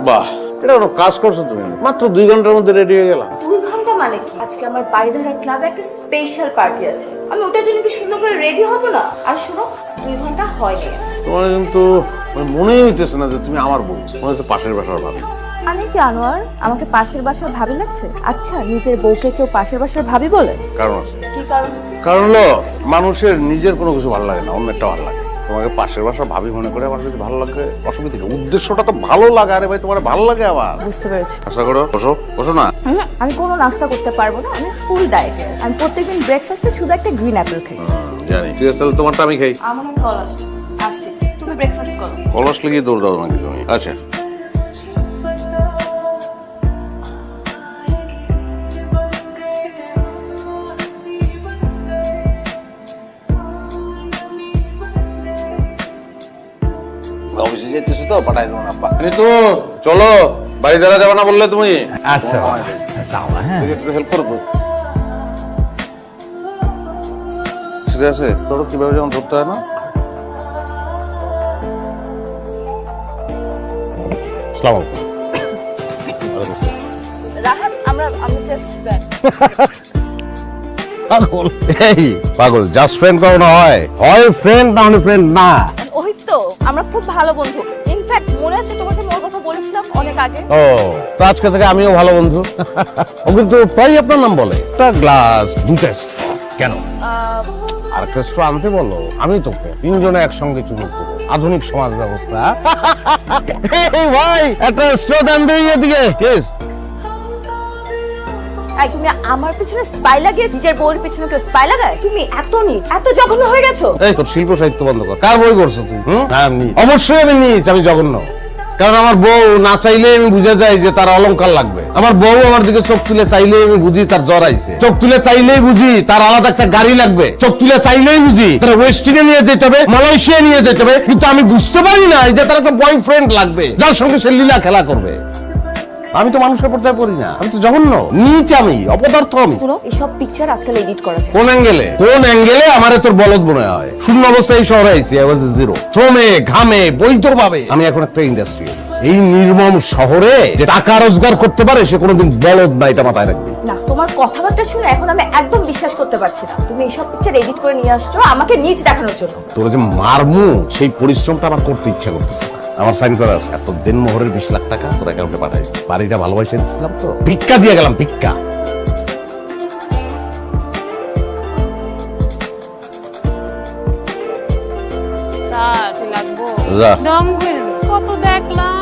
বাহ, এটা কোনো কাজ করছো তুমি? মাত্র 2 ঘন্টার মধ্যে রেডি হয়ে গেলাম। 2 ঘন্টা মানে কি? আজকে আমার বাড়িধারা ক্লাবে একটা স্পেশাল পার্টি আছে, আমি ওটার জন্য কি সুন্দর করে রেডি হব না? আর শোনো, 2 ঘন্টা হয়নি। তোমার কিন্তু মনেই হইতেছে না যে তুমি আমার বউ, মনে হচ্ছে পাশের বাসার ভাবি। আমি কি আনোয়ার আমাকে পাশের বাসার ভাবি লাগছে? আচ্ছা, নিজের বউকে কেউ পাশের বাসার ভাবি বলে? কারণ আছে। কি কারণ? কারণ হলো মানুষের নিজের কোনো কিছু ভালো লাগে না, অন্যটা ভালো লাগে। তোমাকে পাশের বাসার ভাবি মনে করে আমার যদি ভালো লাগে অসুবিধা কি? উদ্দেশ্যটা তো ভালো লাগা। আরে ভাই, তোমার ভালো লাগে আবার। বুঝতে পেরেছি। আশা করো, বসো বসো না। আমি কোনো নাস্তা করতে পারবো না, আমি ফুল ডায়েটে। আমি প্রত্যেকদিন ব্রেকফাস্টে শুধু একটা গ্রিন অ্যাপেল খাই। জানি, ঠিক আছে, তাহলে তোমারটা আমি খাই। আমার নাম কল আসছে, আসছি, তুমি ব্রেকফাস্ট করো। কলস লেগে দৌড় দাও নাকি তুমি? আচ্ছা, অফিসে যেতেছো তো, পাঠাই দেবো না। কিন্তু চলো, বাড়ি দ্বারা যাবে না বললে তুমি? আচ্ছা যাও না, হ্যাঁ। একটু হেল্প করো তো। ঠিক আছে, ধরো কিভাবে যেমন ধরতে হয় না। আসসালামু আলাইকুম। রাহাত, আমি জাস্ট ফ্রেন্ড। পাগল, এই পাগল, জাস্ট ফ্রেন্ড কখনো হয়? হয় ফ্রেন্ড, না হলে ফ্রেন্ড না। ওই তো, আমরা খুব ভালো বন্ধু। ইনফ্যাক্ট মনে আছে তোমাকে ওর কথা বলেছিলাম অনেক আগে? ও, তো আজকে থেকে আমিও ভালো বন্ধু। ও কিন্তু প্রায় আপনার নাম বলে। একটা গ্লাস, দুটা straw। কেন? আর একটা straw আনতে বলো, আমি তোকে 3 জনে একসঙ্গে চুমুক দেবো। আধুনিক সমাজ ব্যবস্থা। এই ভাই, একটা straw দেন দিই এদিকে প্লিজ। এই, তুমি আমার পিছনে স্পাই লাগিয়ে নিজের বউর পিছনে কেউ স্পাই লাগায়? তুমি এত নীচ, এত জঘন্য হয়ে গেছো। এই তোর শিল্প সাহিত্য বন্ধ কর। কার বই করছো তুই? আমি অবশ্যই আমি নিচ, আমি জঘন্য। কারণ আমার বউ না চাইলে আমি বুঝে যাই যে তার অলংকার লাগবে। আমার বউ আমার দিকে চোখ তুলে চাইলে আমি বুঝি তার জ্বর আইছে। চোখ তুলে চাইলেই বুঝি তার আলাদা একটা গাড়ি লাগবে। চোখ তুলে চাইলেই বুঝি তার ওয়েস্টিনে নিয়ে যেতে হবে, মালয়েশিয়া নিয়ে যেতে হবে। কিন্তু আমি বুঝতে পারি না যে তার একটা বয়ফ্রেন্ড লাগবে যার সঙ্গে সে লীলা খেলা করবে। আমি তো মানুষের পর্যায়ে পড়ি না, আমি তো জঘন্য, নিচ, আমি অপদার্থ। আমি শুনো, এইসব পিকচার আজকাল এডিট করা যায়। কোন অ্যাঙ্গেলে আমারে তোর বলদ মনে হয়? শূন্য অবস্থায় এই শহরে আইছি, আই ওয়াজ জিরো। শ্রমে ঘামে বৈধভাবে আমি এখন একটা ইন্ডাস্ট্রি। এই নির্মম শহরে যে টাকা রোজগার করতে পারে সে কোনোদিন বলদ না, এটা মাথায় রাখবি। না, তোমার কথাবার্তা শুনে এখন আমি একদম বিশ্বাস করতে পারছি না। তুমি এইসব পিকচার এডিট করে নিয়ে আসছো আমাকে নিচ দেখানোর জন্য। তোর যে মারমু সেই পরিশ্রমটা আমার করতে ইচ্ছা করতেছে না। আমার সাইন করা আছে। আর তোর দেনমোহরের 20 লাখ টাকা তোর অ্যাকাউন্টে পাঠাই। বাড়িটা ভালোবাসে দিচ্ছিলাম তো, ভিক্ষা দিয়ে গেলাম, ভিক্ষা। চা লাগবো যা। রং হয়ে কত দেখলাম